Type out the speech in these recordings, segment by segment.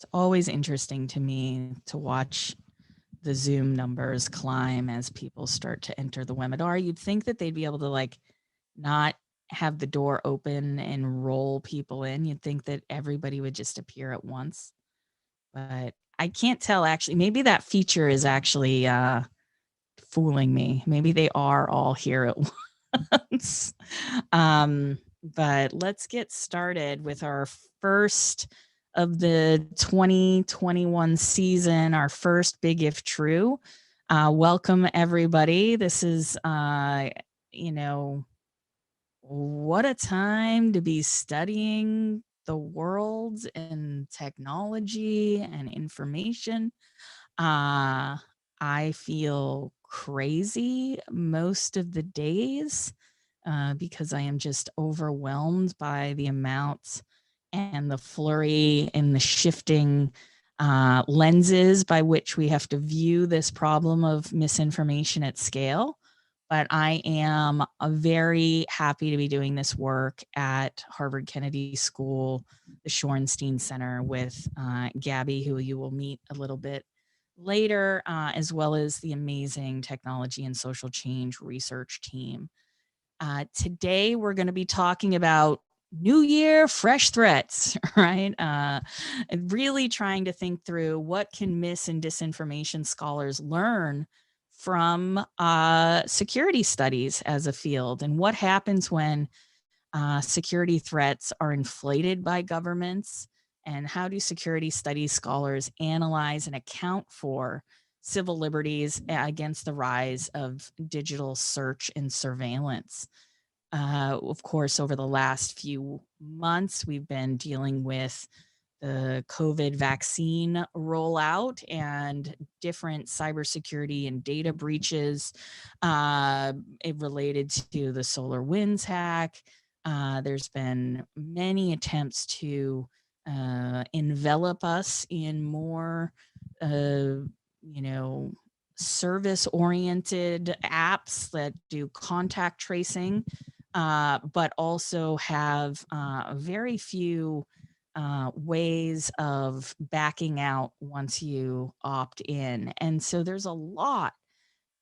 It's always interesting to me to watch the Zoom numbers climb as people start to enter the webinar. You'd think that they'd be able to like not have the door open and roll people in. You'd think that everybody would just appear at once, but I can't tell actually. Maybe that feature is actually fooling me. Maybe they are all here at once. But let's get started with our first of the 2021 season, our first Big If True. Welcome, everybody. This is, what a time to be studying the world and technology and information. I feel crazy most of the days because I am just overwhelmed by the amounts and the flurry and the shifting lenses by which we have to view this problem of misinformation at scale. But I am very happy to be doing this work at Harvard Kennedy School, the Shorenstein Center, with Gabby, who you will meet a little bit later, as well as the amazing technology and social change research team. Today, we're going to be talking about New Year, fresh threats, right? And really trying to think through what can mis and disinformation scholars learn from security studies as a field, and what happens when security threats are inflated by governments, and how do security studies scholars analyze and account for civil liberties against the rise of digital search and surveillance. Of course, over the last few months, we've been dealing with the COVID vaccine rollout and different cybersecurity and data breaches related to the SolarWinds hack. There's been many attempts to envelop us in more, service-oriented apps that do contact tracing, but also have very few ways of backing out once you opt in. And so there's a lot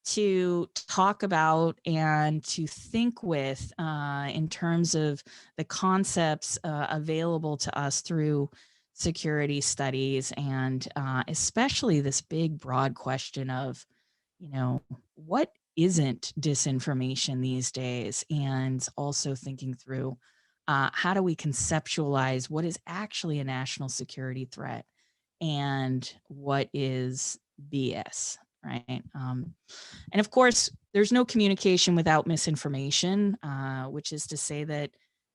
to talk about and to think with in terms of the concepts available to us through security studies, and especially this big broad question of, what isn't disinformation these days, and also thinking through how do we conceptualize what is actually a national security threat and what is BS, right? And of course, there's no communication without misinformation, which is to say that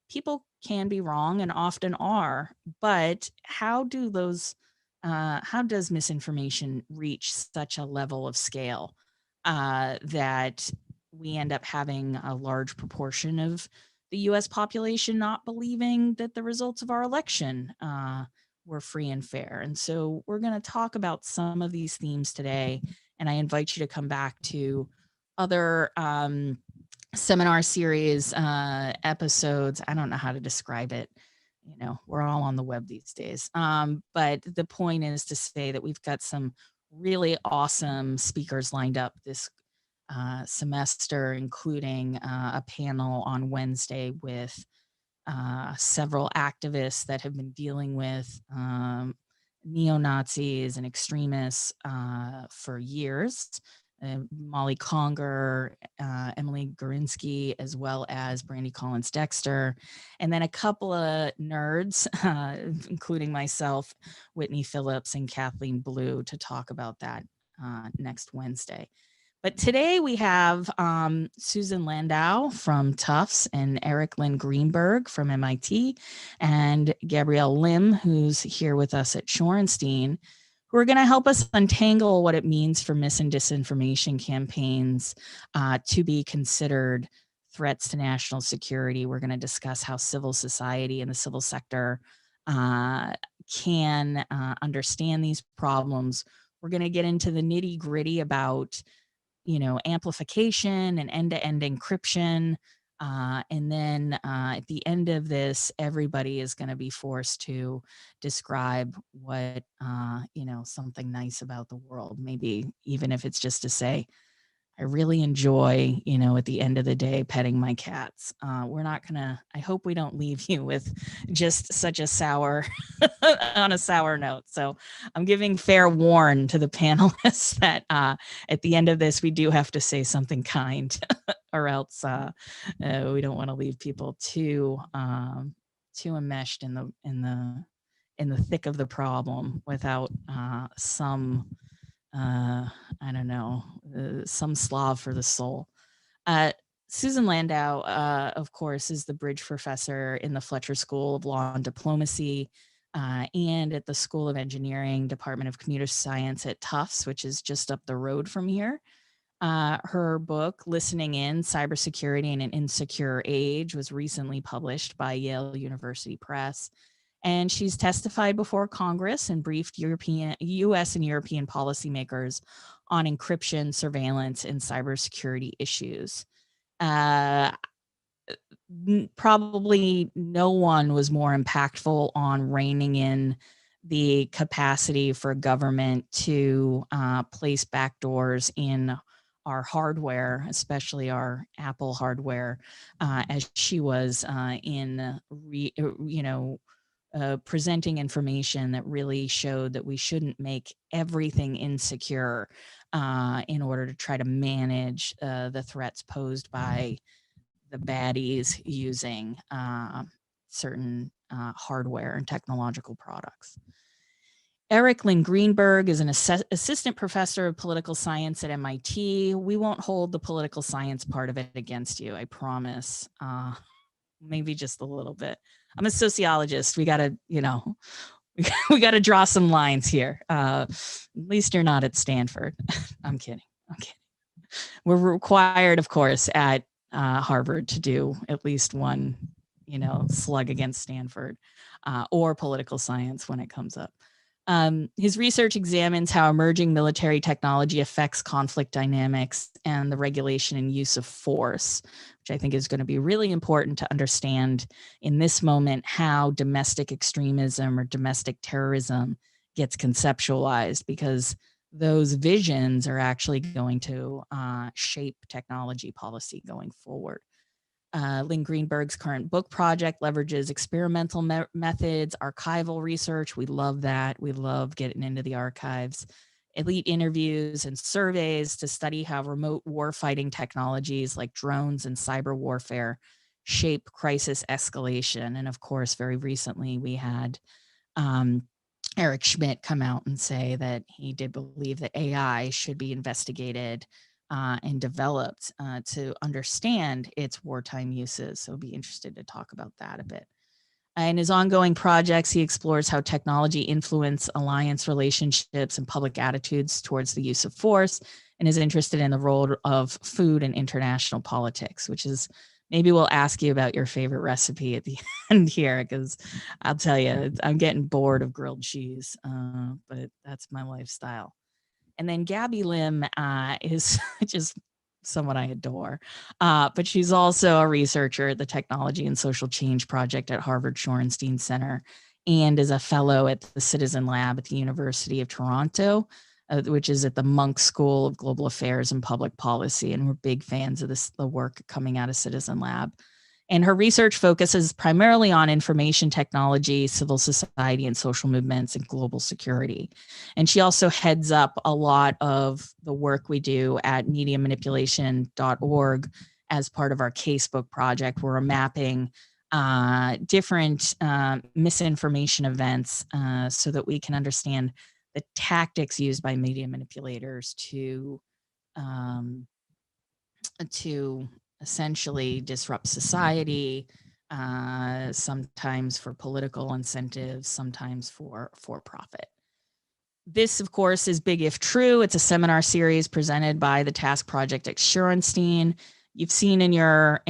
people can be wrong and often are, but how does misinformation reach such a level of scale that we end up having a large proportion of the US population not believing that the results of our election were free and fair? And so we're going to talk about some of these themes today, and I invite you to come back to other seminar series episodes. I don't know how to describe it. We're all on the web these days. But the point is to say that we've got some really awesome speakers lined up this semester, including a panel on Wednesday with several activists that have been dealing with neo-Nazis and extremists for years. Molly Conger, Emily Gorinsky, as well as Brandy Collins-Dexter, and then a couple of nerds, including myself, Whitney Phillips, and Kathleen Blue, to talk about that next Wednesday. But today we have Susan Landau from Tufts, and Erik Lin-Greenberg from MIT, and Gabrielle Lim, who's here with us at Shorenstein, who are going to help us untangle what it means for mis and disinformation campaigns to be considered threats to national security. We're going to discuss how civil society and the civil sector can understand these problems. We're going to get into the nitty-gritty about amplification and end-to-end encryption, And then at the end of this, everybody is going to be forced to describe what, something nice about the world, maybe even if it's just to say, I really enjoy, at the end of the day, petting my cats. We're not gonna, I hope we don't leave you with just such a sour, on a sour note. So I'm giving fair warn to the panelists that at the end of this, we do have to say something kind or else we don't want to leave people too enmeshed in the thick of the problem without some I don't know, some Slav for the soul. Uh, Susan Landau, of course, is the Bridge Professor in the Fletcher School of Law and Diplomacy and at the School of Engineering, Department of Computer Science at Tufts, which is just up the road from here. Her book, Listening In, Cybersecurity in an Insecure Age, was recently published by Yale University Press. And she's testified before Congress and briefed US and European policymakers on encryption, surveillance, and cybersecurity issues. Probably no one was more impactful on reining in the capacity for government to place backdoors in our hardware, especially our Apple hardware, as she was presenting information that really showed that we shouldn't make everything insecure in order to try to manage the threats posed by the baddies using certain hardware and technological products. Erik Lin-Greenberg is an assistant professor of political science at MIT. We won't hold the political science part of it against you, I promise. Maybe just a little bit. I'm a sociologist. We got to, we got to draw some lines here. At least you're not at Stanford. I'm kidding. We're required, of course, at Harvard to do at least one, slug against Stanford or political science when it comes up. His research examines how emerging military technology affects conflict dynamics and the regulation and use of force, which I think is going to be really important to understand in this moment how domestic extremism or domestic terrorism gets conceptualized, because those visions are actually going to shape technology policy going forward. Lin-Greenberg's current book project leverages experimental methods, archival research. We love that. We love getting into the archives, elite interviews and surveys to study how remote warfighting technologies like drones and cyber warfare shape crisis escalation. And of course, very recently we had Eric Schmidt come out and say that he did believe that AI should be investigated and developed to understand its wartime uses. So be interested to talk about that a bit. In his ongoing projects, he explores how technology influence alliance relationships and public attitudes towards the use of force, and is interested in the role of food in international politics, which is, maybe we'll ask you about your favorite recipe at the end here, because I'll tell you, I'm getting bored of grilled cheese, but that's my lifestyle. And then Gabby Lim is just someone I adore, but she's also a researcher at the Technology and Social Change Project at Harvard Shorenstein Center, and is a fellow at the Citizen Lab at the University of Toronto, which is at the Munk School of Global Affairs and Public Policy. And we're big fans of the work coming out of Citizen Lab. And her research focuses primarily on information technology, civil society and social movements, and global security. And she also heads up a lot of the work we do at mediamanipulation.org as part of our casebook project, where we're mapping different misinformation events so that we can understand the tactics used by media manipulators to essentially disrupt society, sometimes for political incentives, sometimes for profit. This, of course, is Big If True. It's a seminar series presented by the Task Project at Shorenstein. You've seen in your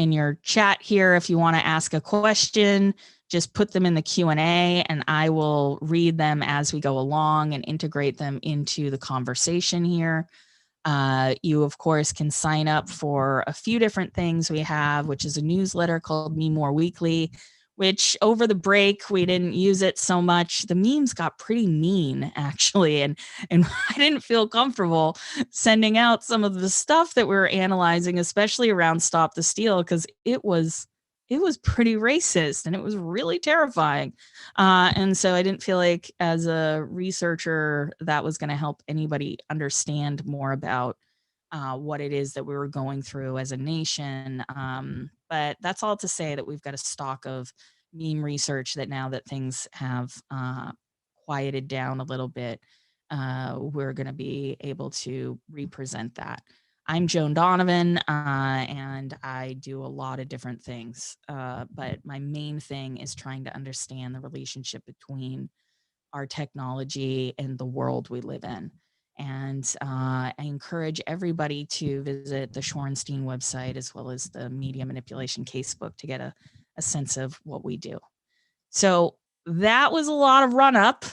chat here, if you want to ask a question, just put them in the Q&A and I will read them as we go along and integrate them into the conversation here. You, of course, can sign up for a few different things we have, which is a newsletter called Me More Weekly, which over the break, we didn't use it so much. The memes got pretty mean, actually, and I didn't feel comfortable sending out some of the stuff that we were analyzing, especially around Stop the Steal, because it was pretty racist and it was really terrifying. And so I didn't feel like as a researcher that was going to help anybody understand more about what it is that we were going through as a nation. But that's all to say that we've got a stock of meme research that now that things have quieted down a little bit, we're going to be able to represent that. I'm Joan Donovan, and I do a lot of different things, but my main thing is trying to understand the relationship between our technology and the world we live in. And I encourage everybody to visit the Shorenstein website as well as the Media Manipulation Casebook to get a sense of what we do. So that was a lot of run up,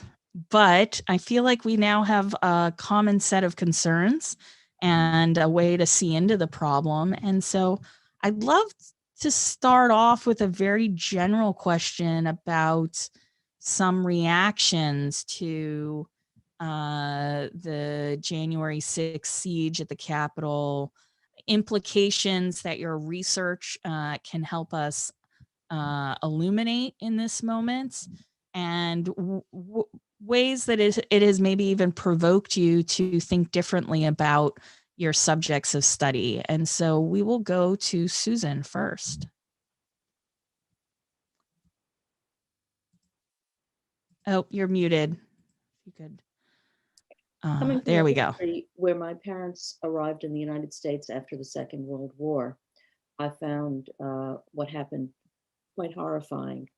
but I feel like we now have a common set of concerns and a way to see into the problem. And so I'd love to start off with a very general question about some reactions to the January 6th siege at the Capitol, implications that your research can help us illuminate in this moment, and ways that it has maybe even provoked you to think differently about your subjects of study. And so we will go to Susan first. Oh, you're muted. You could. Coming from There a we go. history where my parents arrived in the United States after the Second World War, I found what happened quite horrifying.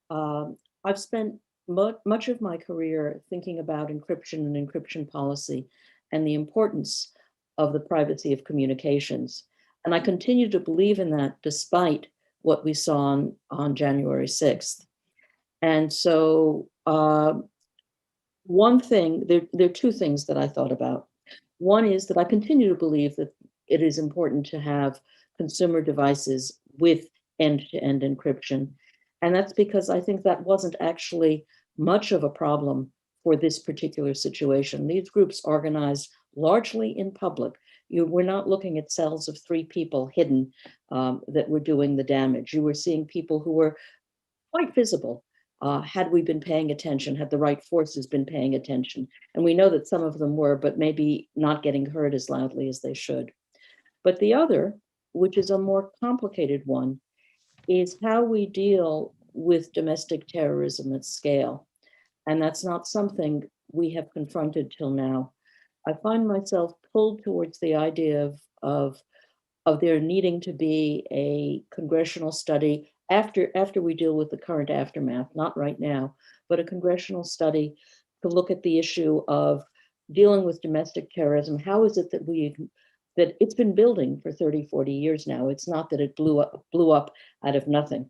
I've spent much of my career thinking about encryption and encryption policy and the importance of the privacy of communications. And I continue to believe in that despite what we saw on January 6th. And so one thing, there are two things that I thought about. One is that I continue to believe that it is important to have consumer devices with end-to-end encryption. And that's because I think that wasn't actually much of a problem for this particular situation. These groups organized largely in public. We're not looking at cells of 3 people hidden that were doing the damage. You were seeing people who were quite visible. Had we been paying attention, had the right forces been paying attention. And we know that some of them were, but maybe not getting heard as loudly as they should. But the other, which is a more complicated one, is how we deal with domestic terrorism at scale. And that's not something we have confronted till now. I find myself pulled towards the idea of there needing to be a congressional study after we deal with the current aftermath, not right now, but a congressional study to look at the issue of dealing with domestic terrorism. How is it that it's been building for 30, 40 years now? It's not that it blew up out of nothing.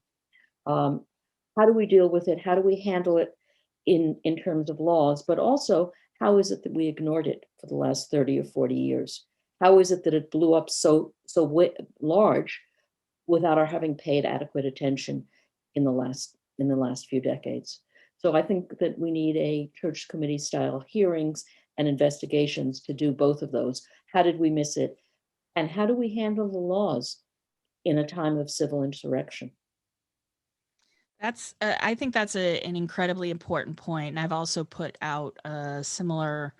How do we deal with it? How do we handle it in terms of laws? But also, how is it that we ignored it for the last 30 or 40 years? How is it that it blew up so large without our having paid adequate attention in the last few decades? So I think that we need a church committee style hearings and investigations to do both of those. How did we miss it? And how do we handle the laws in a time of civil insurrection? That's I think that's an incredibly important point, and I've also put out a similar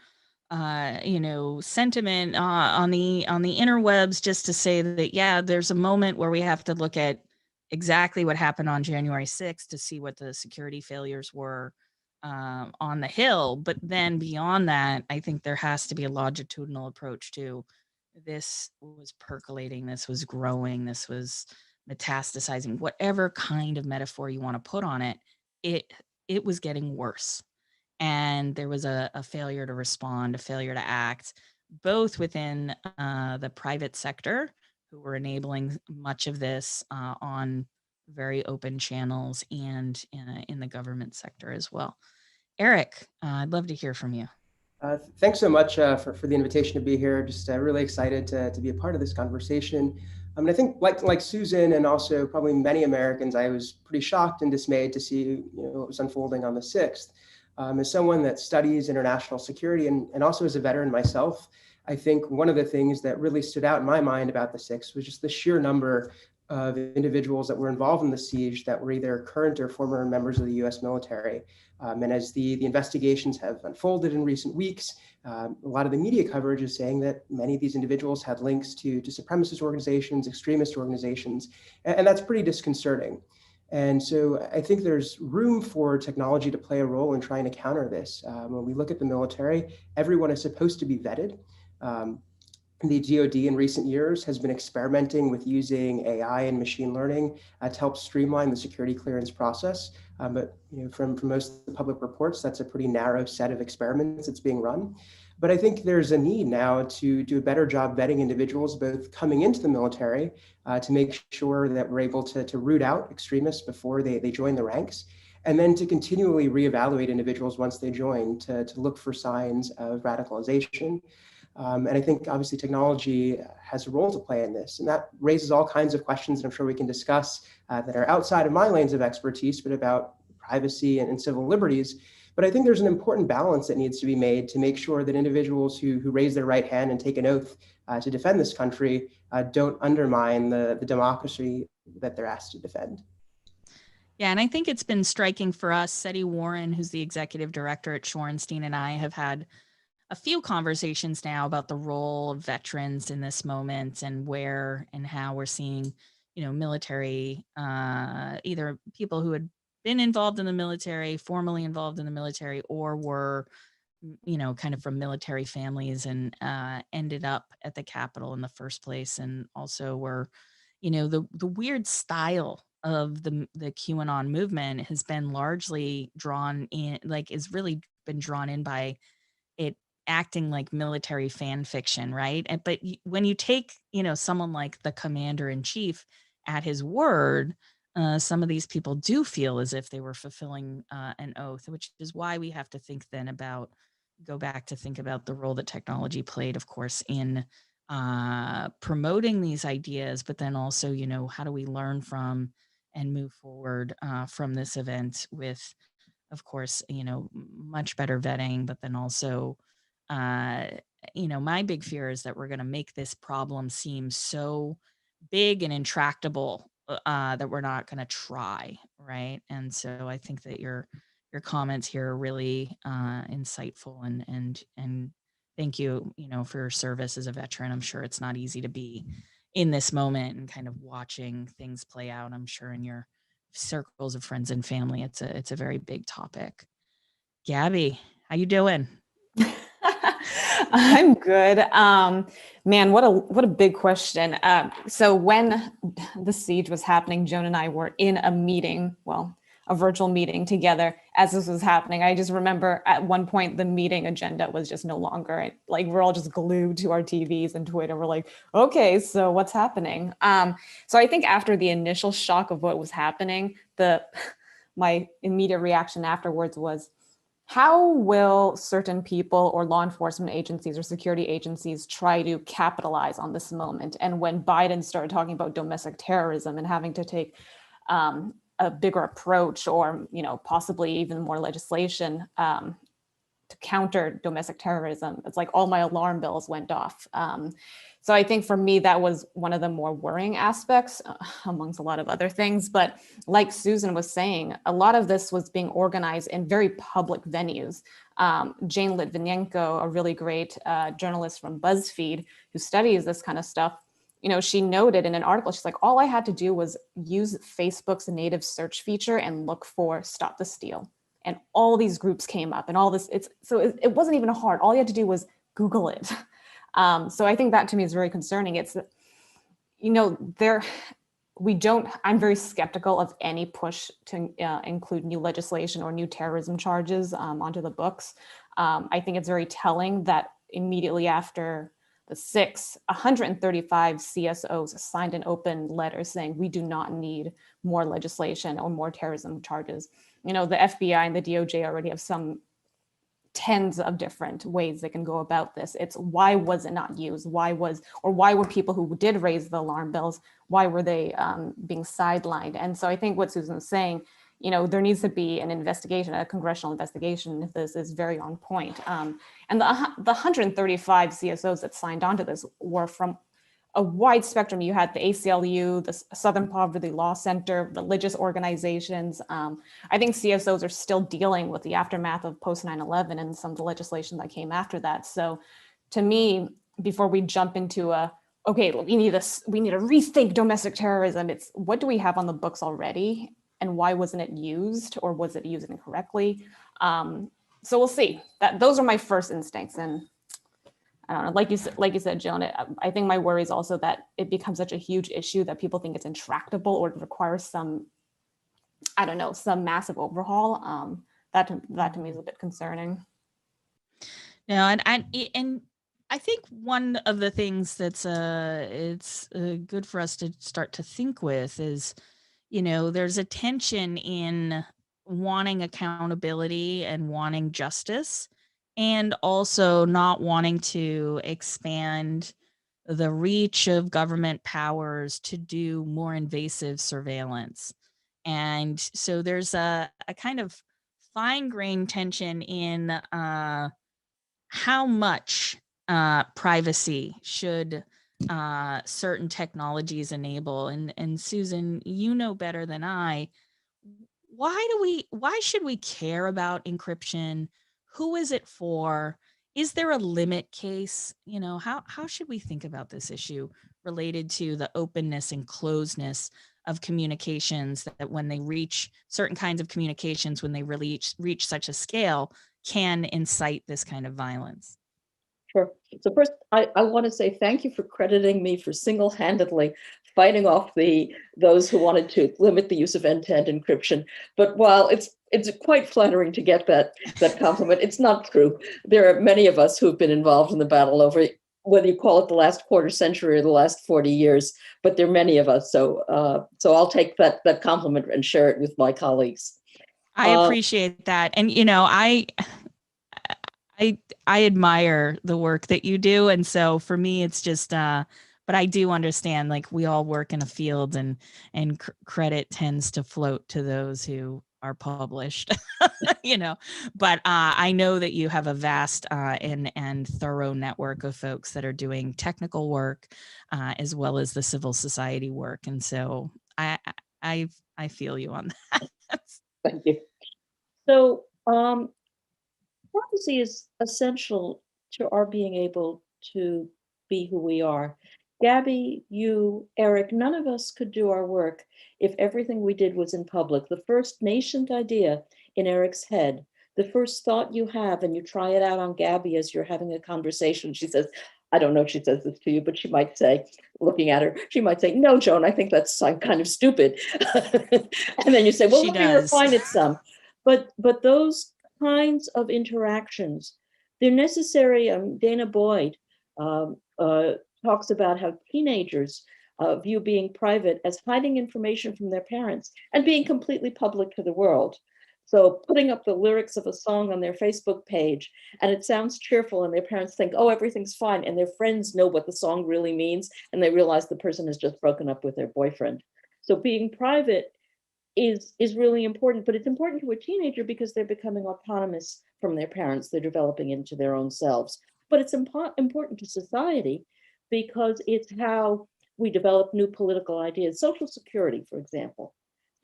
sentiment on the interwebs, just to say that, yeah, there's a moment where we have to look at exactly what happened on January 6th to see what the security failures were on the Hill. But then beyond that, I think there has to be a longitudinal approach to this. Was percolating, this was growing, this was metastasizing, whatever kind of metaphor you want to put on it. It was getting worse, and there was a failure to respond, a failure to act, both within the private sector, who were enabling much of this on very open channels, and in the government sector as well. Erik, I'd love to hear from you. Thanks so much for the invitation to be here. Just really excited to be a part of this conversation. I mean, I think like Susan and also probably many Americans, I was pretty shocked and dismayed to see what was unfolding on the 6th. As someone that studies international security and also as a veteran myself, I think one of the things that really stood out in my mind about the 6th was just the sheer number of individuals that were involved in the siege that were either current or former members of the US military. And as the investigations have unfolded in recent weeks, a lot of the media coverage is saying that many of these individuals had links to supremacist organizations, extremist organizations, and that's pretty disconcerting. And so I think there's room for technology to play a role in trying to counter this. When we look at the military, everyone is supposed to be vetted. The DoD in recent years has been experimenting with using AI and machine learning to help streamline the security clearance process. But from most of the public reports, that's a pretty narrow set of experiments that's being run. But I think there's a need now to do a better job vetting individuals, both coming into the military to make sure that we're able to root out extremists before they join the ranks, and then to continually reevaluate individuals once they join to look for signs of radicalization. And I think obviously technology has a role to play in this, and that raises all kinds of questions that I'm sure we can discuss that are outside of my lanes of expertise, but about privacy and civil liberties. But I think there's an important balance that needs to be made to make sure that individuals who raise their right hand and take an oath to defend this country don't undermine the democracy that they're asked to defend. Yeah, and I think it's been striking for us. Seti Warren, who's the executive director at Shorenstein, and I have had a few conversations now about the role of veterans in this moment and where and how we're seeing, military, either people who had been involved in the military, formally involved in the military, or were, kind of from military families and ended up at the Capitol in the first place. And also were, the weird style of the QAnon movement has been largely drawn in, is really been drawn in by it acting like military fan fiction, right? But when you take, someone like the commander in chief at his word, some of these people do feel as if they were fulfilling an oath, which is why we have to think then go back to think about the role that technology played, of course, in promoting these ideas, but then also, how do we learn from and move forward from this event with, of course, much better vetting, but then also, my big fear is that we're going to make this problem seem so big and intractable that we're not going to try, right? And so I think that your comments here are really insightful, and thank you, for your service as a veteran. I'm sure it's not easy to be in this moment and kind of watching things play out. I'm sure in your circles of friends and family, it's a very big topic. Gabby, how you doing? I'm good. Man, what a big question. So when the siege was happening, Joan and I were in a meeting, a virtual meeting together as this was happening. I just remember at one point the meeting agenda was just no longer, we're all just glued to our TVs and Twitter. We're like, okay, so what's happening? So I think after the initial shock of what was happening, my immediate reaction afterwards was, how will certain people or law enforcement agencies or security agencies try to capitalize on this moment? And when Biden started talking about domestic terrorism and having to take a bigger approach, or possibly even more legislation to counter domestic terrorism, it's like all my alarm bells went off. So I think for me, that was one of the more worrying aspects amongst a lot of other things. But like Susan was saying, a lot of this was being organized in very public venues. Jane Litvinenko, a really great journalist from BuzzFeed who studies this kind of stuff, she noted in an article, she's like, all I had to do was use Facebook's native search feature and look for Stop the Steal. And all these groups came up and all this, it wasn't even hard. All you had to do was Google it. So I think that to me is very concerning. It's, I'm very skeptical of any push to include new legislation or new terrorism charges onto the books. I think it's very telling that immediately after the 6th, 135 CSOs signed an open letter saying we do not need more legislation or more terrorism charges. The FBI and the DOJ already have some tens of different ways they can go about this. It's why was it not used? Why were people who did raise the alarm bells, why were they being sidelined? And so I think what Susan's saying, there needs to be an investigation, a congressional investigation, if this is very on point. And the 135 CSOs that signed on to this were from a wide spectrum. You had the ACLU, the Southern Poverty Law Center, religious organizations. I think CSOs are still dealing with the aftermath of post 9/11 and some of the legislation that came after that. So to me, before we jump into okay, we need to rethink domestic terrorism, it's what do we have on the books already and why wasn't it used, or was it used incorrectly? So we'll see. Those are my first instincts. And I don't know, like you said, Joan, I think my worry is also that it becomes such a huge issue that people think it's intractable or it requires some massive overhaul. That to me is a bit concerning. No, and I think one of the things that's it's good for us to start to think with is, there's a tension in wanting accountability and wanting justice, and also not wanting to expand the reach of government powers to do more invasive surveillance. And so there's a kind of fine-grained tension in how much privacy should certain technologies enable. And Susan, you know better than I, why should we care about encryption? Who is it for? Is there a limit case? How should we think about this issue related to the openness and closeness of communications, that when they reach certain kinds of communications, when they reach such a scale, can incite this kind of violence? Sure. So first, I want to say thank you for crediting me for single-handedly fighting off those who wanted to limit the use of end-to-end encryption. But while it's quite flattering to get that compliment, it's not true. There are many of us who have been involved in the battle over, whether you call it the last quarter century or the last 40 years, but there are many of us. So I'll take that compliment and share it with my colleagues. I appreciate that. And, I admire the work that you do. And so for me, it's just, but I do understand, like, we all work in a field, and credit tends to float to those who are published, but I know that you have a vast and thorough network of folks that are doing technical work as well as the civil society work. And so I feel you on that. Thank you. So, privacy is essential to our being able to be who we are. Gabby, you, Erik, none of us could do our work if everything we did was in public. The first nascent idea in Erik's head, the first thought you have, and you try it out on Gabby as you're having a conversation. She says, I don't know if she says this to you, but she might say, looking at her, she might say, no, Joan, I think that's kind of stupid. And then you say, well, let me refine it some. But those kinds of interactions, they're necessary. Dana Boyd talks about how teenagers view being private as hiding information from their parents and being completely public to the world. So putting up the lyrics of a song on their Facebook page, and it sounds cheerful, and their parents think, oh, everything's fine, and their friends know what the song really means, and they realize the person has just broken up with their boyfriend. So being private is really important, but it's important to a teenager because they're becoming autonomous from their parents. They're developing into their own selves. But it's important to society because it's how we develop new political ideas. Social security, for example,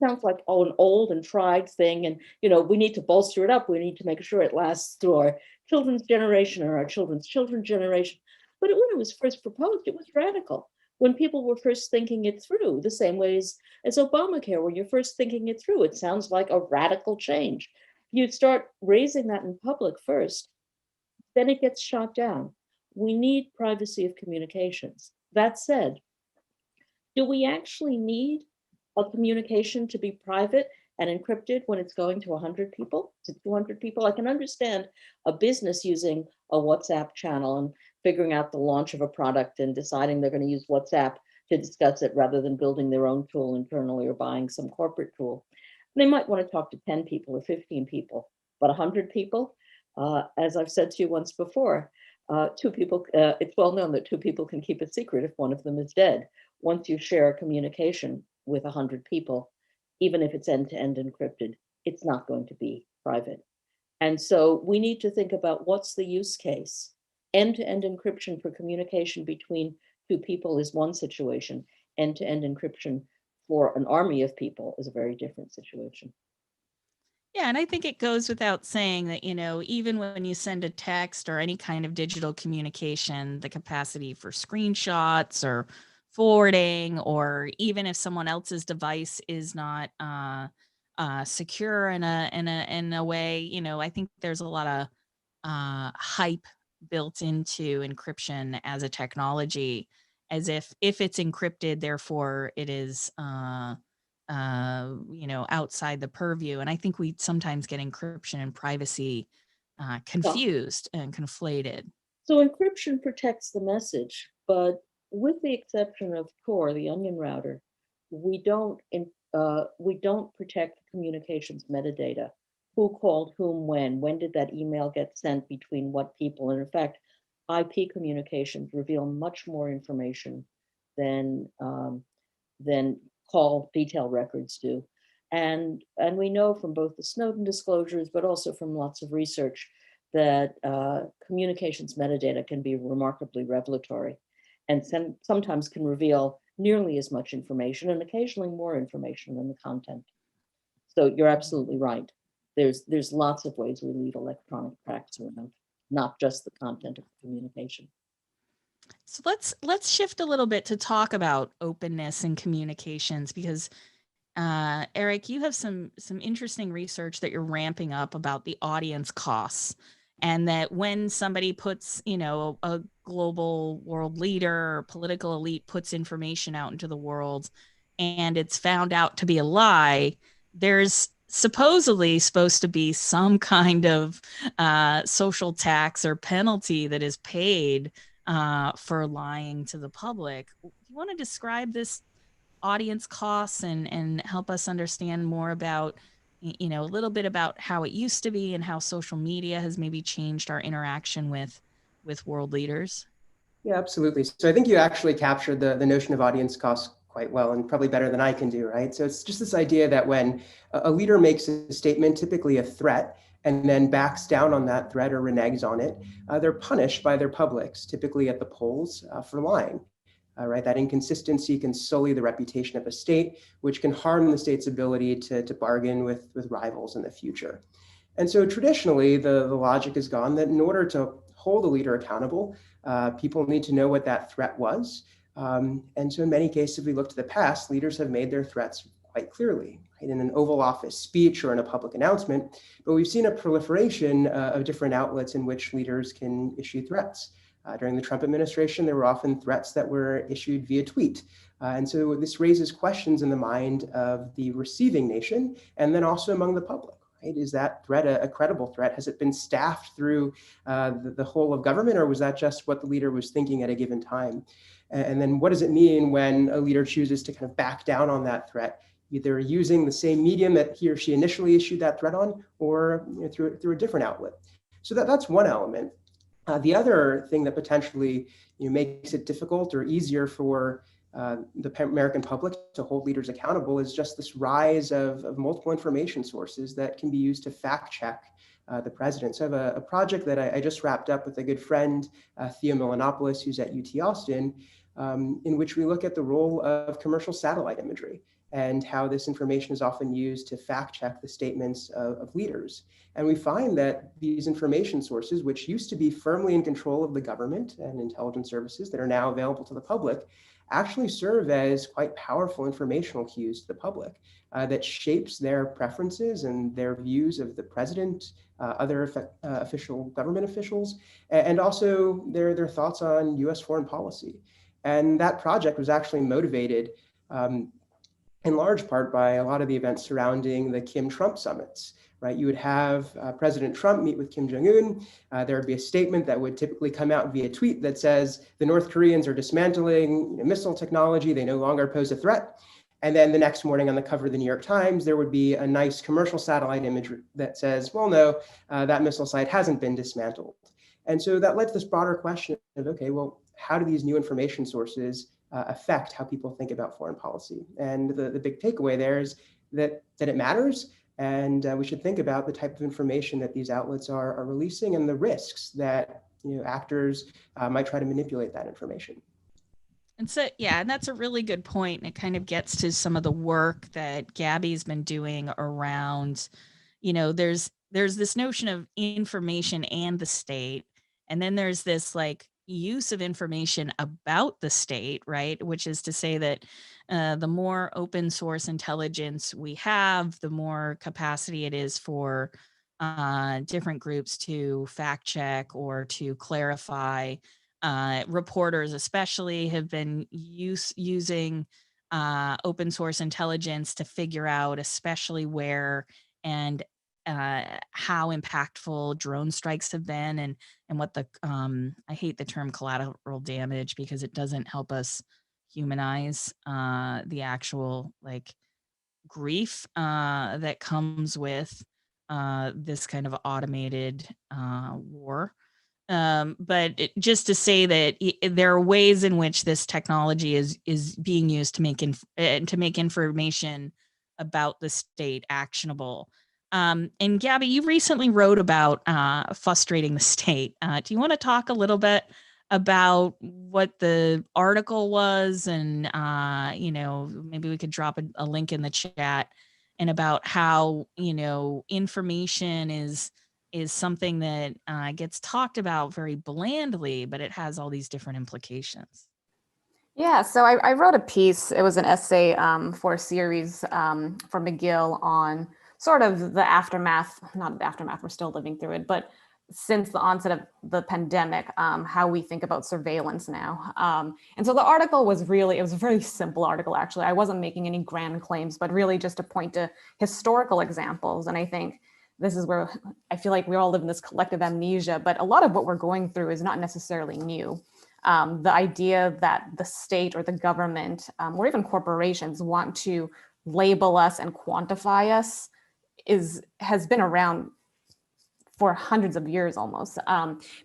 sounds like an old and tried thing, and we need to bolster it up. We need to make sure it lasts through our children's generation or our children's children's generation. But when it was first proposed, it was radical. When people were first thinking it through, the same way as Obamacare, when you're first thinking it through, it sounds like a radical change. You start raising that in public first, then it gets shot down. We need privacy of communications. That said, do we actually need a communication to be private and encrypted when it's going to 100 people, to 200 people? I can understand a business using a WhatsApp channel and figuring out the launch of a product and deciding they're going to use WhatsApp to discuss it rather than building their own tool internally or buying some corporate tool. They might want to talk to 10 people or 15 people, but 100 people, As I've said to you once before, it's well known that two people can keep a secret if one of them is dead. Once you share a communication with 100 people, even if it's end-to-end encrypted, it's not going to be private. And so we need to think about what's the use case. End-to-end encryption for communication between two people is one situation. End-to-end encryption for an army of people is a very different situation. Yeah, and I think it goes without saying that, even when you send a text or any kind of digital communication, the capacity for screenshots or forwarding, or even if someone else's device is not secure in a way, I think there's a lot of hype built into encryption as a technology, as if it's encrypted, therefore it is outside the purview. And I think we sometimes get encryption and privacy Well, confused and conflated. so encryption protects the message, but with the exception of Tor, the onion router, we don't protect the communications metadata. Who called whom when did that email get sent between what people? And in fact, IP communications reveal much more information than than call detail records do. And we know from both the Snowden disclosures, but also from lots of research, that communications metadata can be remarkably revelatory and sometimes can reveal nearly as much information and occasionally more information than the content. So you're absolutely right. There's lots of ways we leave electronic tracks around, not just the content of the communication. So let's shift a little bit to talk about openness and communications, because Erik, you have some interesting research that you're ramping up about the audience costs, and that when somebody puts, a global world leader or political elite puts information out into the world and it's found out to be a lie, there's supposedly supposed to be some kind of social tax or penalty that is paid for lying to the public. You want to describe this audience costs and help us understand more about, a little bit about how it used to be and how social media has maybe changed our interaction with world leaders? Yeah, absolutely. So I think you actually captured the notion of audience costs quite well, and probably better than I can do, right? So it's just this idea that when a leader makes a statement, typically a threat, and then backs down on that threat or reneges on it, they're punished by their publics, typically at the polls, for lying. Right, that inconsistency can sully the reputation of a state, which can harm the state's ability to bargain with rivals in the future. And so traditionally, the logic has gone that in order to hold a leader accountable, people need to know what that threat was. And so in many cases, if we look to the past, leaders have made their threats quite clearly, right, in an Oval Office speech or in a public announcement. But we've seen a proliferation of different outlets in which leaders can issue threats. During the Trump administration, there were often threats that were issued via tweet. And so this raises questions in the mind of the receiving nation and then also among the public. Right? Is that threat a credible threat? Has it been staffed through the whole of government, or was that just what the leader was thinking at a given time? And then what does it mean when a leader chooses to kind of back down on that threat, either using the same medium that he or she initially issued that threat on, or through a different outlet? So that's one element. The other thing that potentially makes it difficult or easier for the American public to hold leaders accountable is just this rise of multiple information sources that can be used to fact check the president. So I have a project that I just wrapped up with a good friend, Theo Milanopoulos, who's at UT Austin, in which we look at the role of commercial satellite imagery and how this information is often used to fact check the statements of leaders. And we find that these information sources, which used to be firmly in control of the government and intelligence services that are now available to the public, actually serve as quite powerful informational cues to the public that shapes their preferences and their views of the president, other official government officials, and also their thoughts on US foreign policy. And that project was actually motivated in large part by a lot of the events surrounding the Kim-Trump summits, right? You would have President Trump meet with Kim Jong-un. There would be a statement that would typically come out via tweet that says the North Koreans are dismantling missile technology. They no longer pose a threat. And then the next morning on the cover of the New York Times, there would be a nice commercial satellite image that says, well, no, that missile site hasn't been dismantled. And so that led to this broader question of, okay, well, how do these new information sources affect how people think about foreign policy? And the big takeaway there is that it matters. And we should think about the type of information that these outlets are releasing and the risks that actors might try to manipulate that information. And so, yeah, and that's a really good point. And it kind of gets to some of the work that Gabby's been doing around, there's this notion of information and the state. And then there's this like use of information about the state, right? Which is to say that the more open source intelligence we have, the more capacity it is for different groups to fact check or to clarify. Reporters especially have been using open source intelligence to figure out especially where and how impactful drone strikes have been, and what the I hate the term collateral damage because it doesn't help us humanize the actual like grief that comes with this kind of automated war. But just to say that there are ways in which this technology is being used to make information about the state actionable. And Gabby, you recently wrote about frustrating the state. Do you want to talk a little bit about what the article was, and maybe we could drop a link in the chat, and about how information is something that gets talked about very blandly, but it has all these different implications. Yeah, so I wrote a piece. It was an essay for a series for McGill on sort of the aftermath, not the aftermath, we're still living through it, but since the onset of the pandemic, how we think about surveillance now. And so the article was it was a very simple article, actually. I wasn't making any grand claims, but really just to point to historical examples. And I think this is where I feel like we all live in this collective amnesia, but a lot of what we're going through is not necessarily new. The idea that the state or the government or even corporations want to label us and quantify us has been around for hundreds of years almost,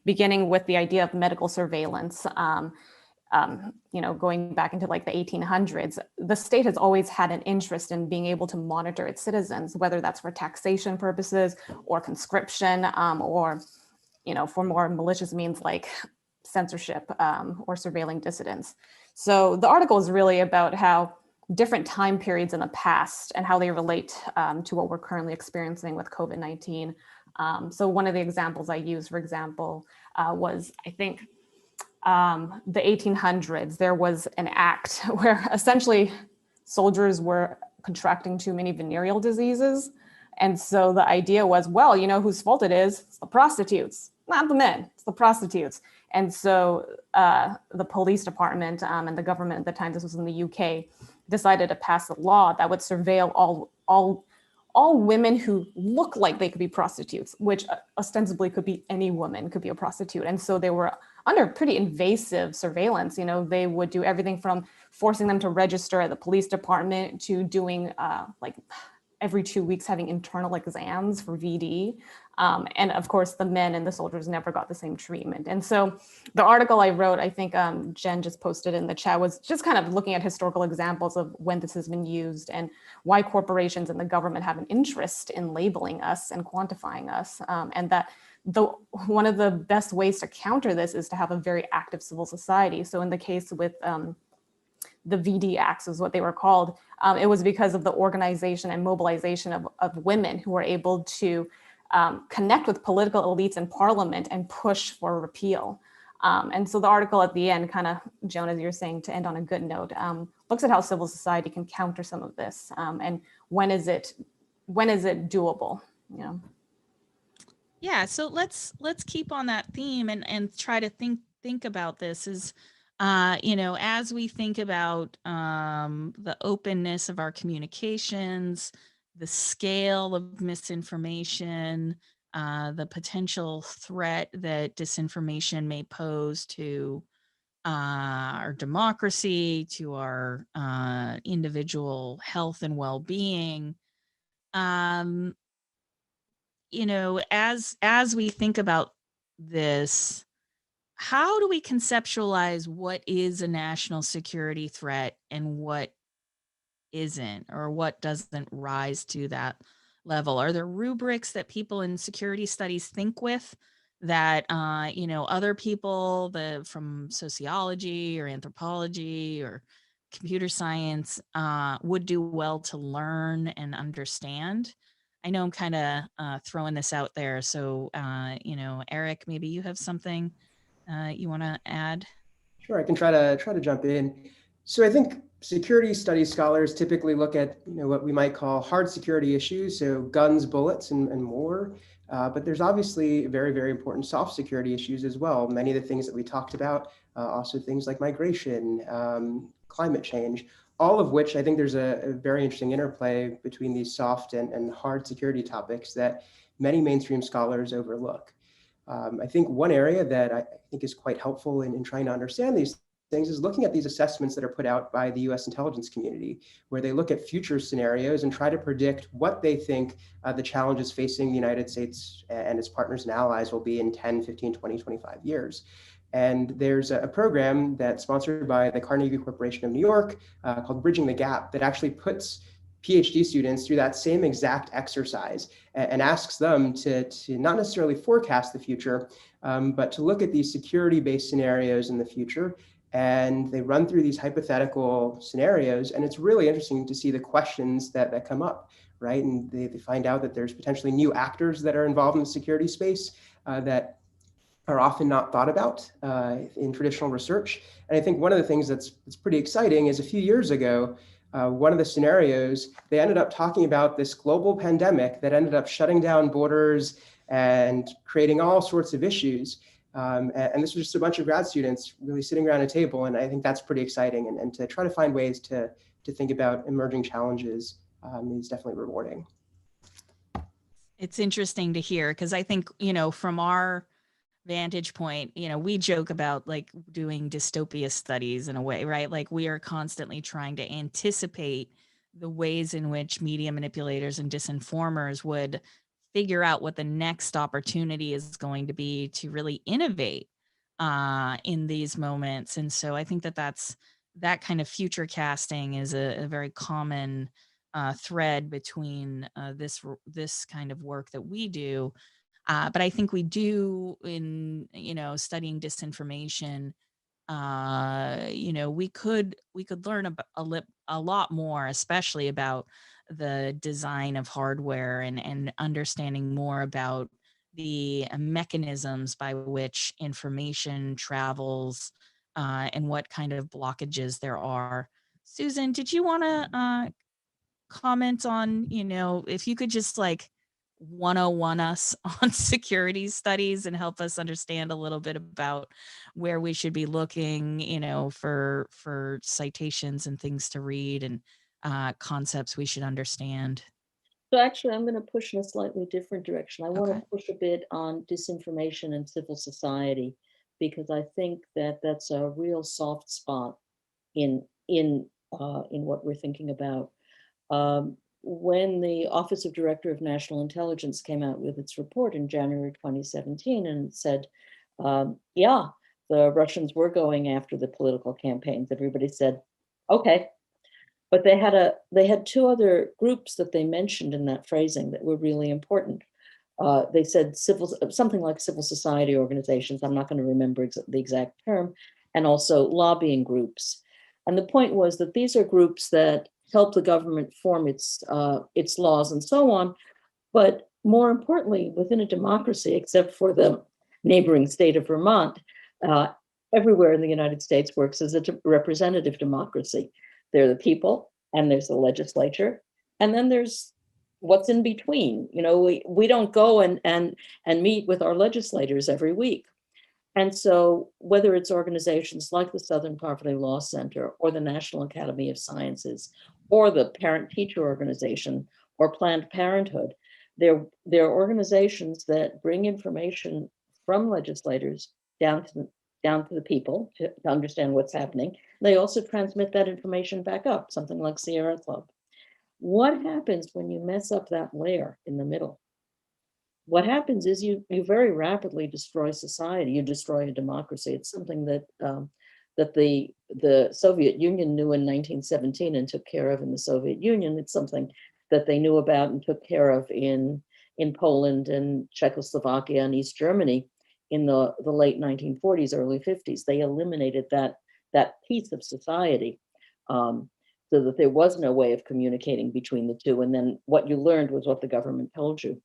beginning with the idea of medical surveillance. Going back into like the 1800s, the state has always had an interest in being able to monitor its citizens, whether that's for taxation purposes or conscription, or for more malicious means like censorship or surveilling dissidents. So the article is really about how different time periods in the past and how they relate to what we're currently experiencing with COVID-19. So one of the examples I used, for example, was, I think, the 1800s. There was an act where essentially soldiers were contracting too many venereal diseases. And so the idea was, well, whose fault it is? It's the prostitutes, not the men, it's the prostitutes. And so the police department and the government at the time, this was in the UK, decided to pass a law that would surveil all women who look like they could be prostitutes, which ostensibly could be any woman could be a prostitute. And so they were under pretty invasive surveillance. They would do everything from forcing them to register at the police department to doing like every 2 weeks having internal exams for VD. And of course, the men and the soldiers never got the same treatment. And so the article I wrote, I think Jen just posted in the chat, was just kind of looking at historical examples of when this has been used and why corporations and the government have an interest in labeling us and quantifying us. And that one of the best ways to counter this is to have a very active civil society. So in the case with the VD Acts is what they were called. It was because of the organization and mobilization of women who were able to connect with political elites in parliament and push for repeal. And so the article at the end, kind of, Joan, as you're saying, to end on a good note, looks at how civil society can counter some of this, and when is it doable? Yeah, so let's keep on that theme and try to think about this as as we think about the openness of our communications, the scale of misinformation, the potential threat that disinformation may pose to our democracy, to our individual health and well-being. As we think about this, how do we conceptualize what is a national security threat and what isn't, or what doesn't rise to that level? Are there rubrics that people in security studies think with that other people from sociology or anthropology or computer science would do well to learn and understand? I know I'm kind of throwing this out there, so Erik, maybe you have something you want to add? Sure, I can try to jump in. So I think security studies scholars typically look at what we might call hard security issues, so guns, bullets, and more. But there's obviously very, very important soft security issues as well. Many of the things that we talked about, also things like migration, climate change, all of which I think there's a very interesting interplay between these soft and hard security topics that many mainstream scholars overlook. I think one area that I think is quite helpful in trying to understand these things is looking at these assessments that are put out by the US intelligence community, where they look at future scenarios and try to predict what they think the challenges facing the United States and its partners and allies will be in 10, 15, 20, 25 years. And there's a program that's sponsored by the Carnegie Corporation of New York called Bridging the Gap that actually puts PhD students through that same exact exercise and asks them to not necessarily forecast the future, but to look at these security-based scenarios in the future. And they run through these hypothetical scenarios, and it's really interesting to see the questions that come up, right? And they find out that there's potentially new actors that are involved in the security space that are often not thought about in traditional research. And I think one of the things that's pretty exciting is a few years ago, one of the scenarios, they ended up talking about this global pandemic that ended up shutting down borders and creating all sorts of issues. And this was just a bunch of grad students really sitting around a table. And I think that's pretty exciting. And to try to find ways to think about emerging challenges is definitely rewarding. It's interesting to hear, because I think, from our vantage point, we joke about like doing dystopia studies in a way, right? Like we are constantly trying to anticipate the ways in which media manipulators and disinformers would figure out what the next opportunity is going to be to really innovate in these moments. And so I think that kind of future casting is a very common thread between this kind of work that we do. But I think we do in, studying disinformation, we could learn a lot more, especially about the design of hardware and understanding more about the mechanisms by which information travels and what kind of blockages there are. Susan, did you want to comment on, if you could just like 101 us on security studies and help us understand a little bit about where we should be looking, for citations and things to read and concepts we should understand? So actually, I'm going to push in a slightly different direction. I want Okay. to push a bit on disinformation and civil society, because I think that that's a real soft spot in what we're thinking about. When the Office of Director of National Intelligence came out with its report in January 2017 and said, yeah, the Russians were going after the political campaigns, everybody said, okay. But they had two other groups that they mentioned in that phrasing that were really important. They said something like civil society organizations. I'm not going to remember the exact term, and also lobbying groups. And the point was that these are groups that help the government form its laws and so on. But more importantly, within a democracy, except for the neighboring state of Vermont, everywhere in the United States works as a representative democracy. They're the people, and there's the legislature, and then there's what's in between. We don't go and meet with our legislators every week. And so whether it's organizations like the Southern Poverty Law Center or the National Academy of Sciences or the parent-teacher organization or Planned Parenthood, they're organizations that bring information from legislators down down to the people to understand what's happening. They also transmit that information back up, something like Sierra Club. What happens when you mess up that layer in the middle? What happens is you very rapidly destroy society. You destroy a democracy. It's something that that the Soviet Union knew in 1917 and took care of in the Soviet Union. It's something that they knew about and took care of in Poland and Czechoslovakia and East Germany in the late 1940s, early 50s. They eliminated that piece of society so that there was no way of communicating between the two. And then what you learned was what the government told you.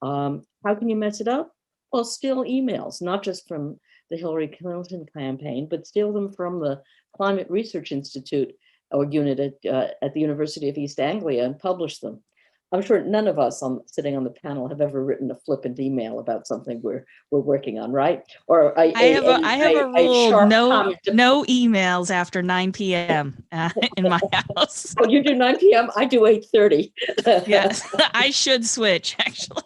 How can you mess it up? Well, steal emails, not just from the Hillary Clinton campaign, but steal them from the Climate Research Institute or unit at the University of East Anglia and publish them. I'm sure none of us sitting on the panel have ever written a flippant email about something we're working on, right? Or I have a rule: no emails after 9 p.m. In my house. Oh, you do 9 p.m. I do 8:30. Yes, I should switch actually.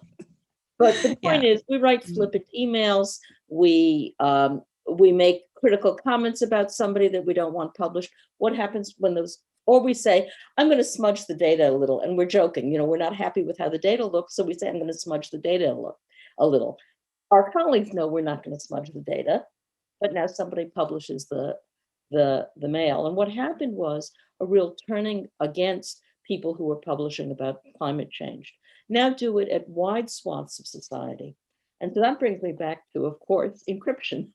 But the point is, we write flippant emails. We make critical comments about somebody that we don't want published. What happens when those? Or we say, I'm going to smudge the data a little, and we're joking. You know, we're not happy with how the data looks, so we say, I'm going to smudge the data a little. Our colleagues know we're not going to smudge the data, but now somebody publishes the mail. And what happened was a real turning against people who were publishing about climate change. Now do it at wide swaths of society. And so that brings me back to, of course, encryption.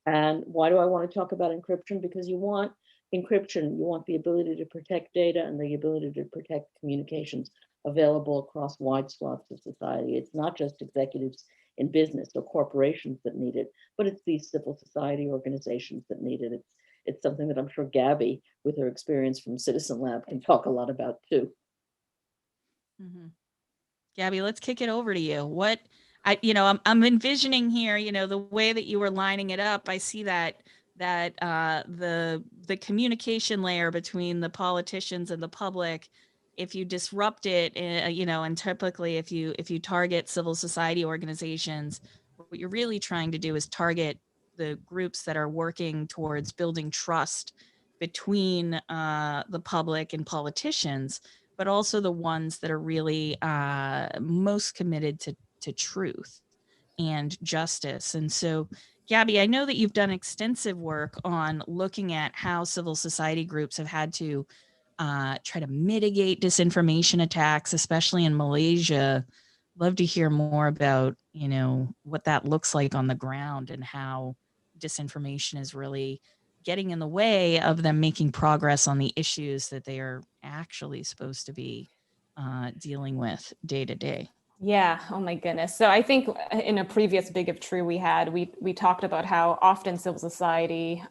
And why do I want to talk about encryption? Because you want encryption, you want the ability to protect data and the ability to protect communications available across wide swaths of society. It's not just executives in business or corporations that need it, but it's these civil society organizations that need it. It's something that I'm sure Gabby, with her experience from Citizen Lab, can talk a lot about too. Mm-hmm. Gabby, let's kick it over to you. I'm envisioning here, the way that you were lining it up. I see that the communication layer between the politicians and the public, if you disrupt it, and typically if you target civil society organizations, what you're really trying to do is target the groups that are working towards building trust between the public and politicians, but also the ones that are really most committed to truth and justice. And so, Gabby, I know that you've done extensive work on looking at how civil society groups have had to try to mitigate disinformation attacks, especially in Malaysia. Love to hear more about, what that looks like on the ground and how disinformation is really getting in the way of them making progress on the issues that they are actually supposed to be dealing with day to day. Yeah. Oh my goodness. So I think in a previous Big If True we had, we talked about how often civil society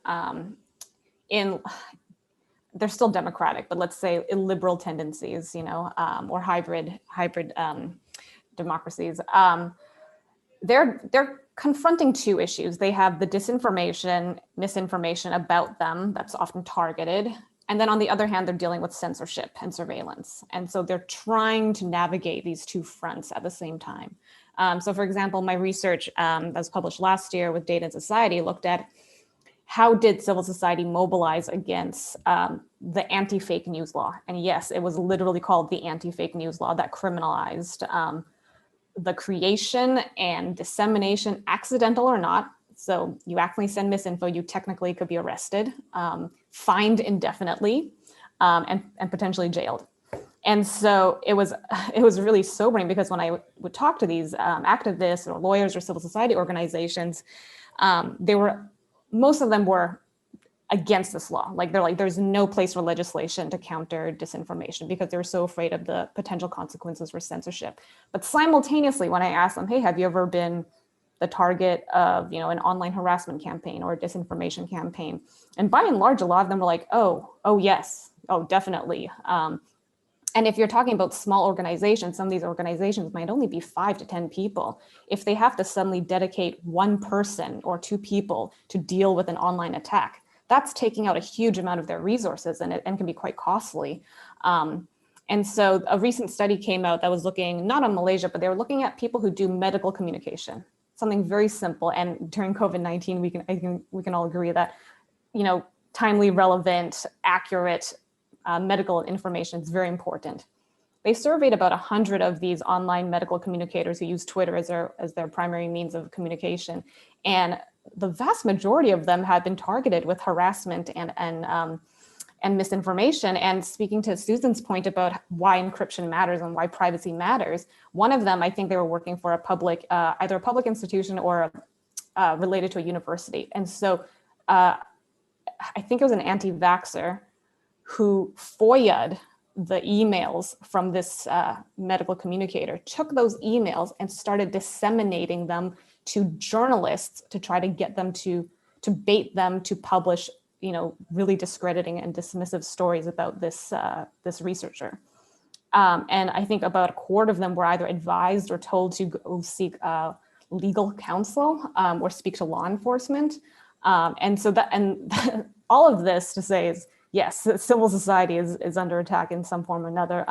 they're still democratic, but let's say illiberal tendencies, or hybrid democracies. They're confronting two issues. They have the disinformation, misinformation about them that's often targeted. And then on the other hand, they're dealing with censorship and surveillance. And so they're trying to navigate these two fronts at the same time. So for example, my research that was published last year with Data and Society looked at how did civil society mobilize against the anti-fake news law? And yes, it was literally called the anti-fake news law that criminalized the creation and dissemination, accidental or not. So you accidentally send misinfo, you technically could be arrested, fined indefinitely, and potentially jailed. And so it was really sobering, because when I would talk to these activists or lawyers or civil society organizations, most of them were against this law. Like they're like, there's no place for legislation to counter disinformation because they're so afraid of the potential consequences for censorship. But simultaneously, when I asked them, hey, have you ever been the target of, an online harassment campaign or a disinformation campaign? And by and large, a lot of them were like, oh yes, oh, definitely. And if you're talking about small organizations, some of these organizations might only be 5 to 10 people. If they have to suddenly dedicate one person or two people to deal with an online attack, that's taking out a huge amount of their resources, and can be quite costly. And so a recent study came out that was looking not on Malaysia, but they were looking at people who do medical communication. something very simple. And during COVID-19, I think we can all agree that, timely, relevant, accurate medical information is very important. They surveyed about 100 of these online medical communicators who use Twitter as their primary means of communication. And the vast majority of them had been targeted with harassment and misinformation. And speaking to Susan's point about why encryption matters and why privacy matters, one of them, I think they were working for a public, either a public institution or related to a university. And so I think it was an anti-vaxxer who FOIA'd the emails from this medical communicator, took those emails and started disseminating them to journalists to try to get them to bait them to publish, really discrediting and dismissive stories about this researcher. And I think about a quarter of them were either advised or told to go seek legal counsel or speak to law enforcement. And all of this to say is, yes, civil society is under attack in some form or another.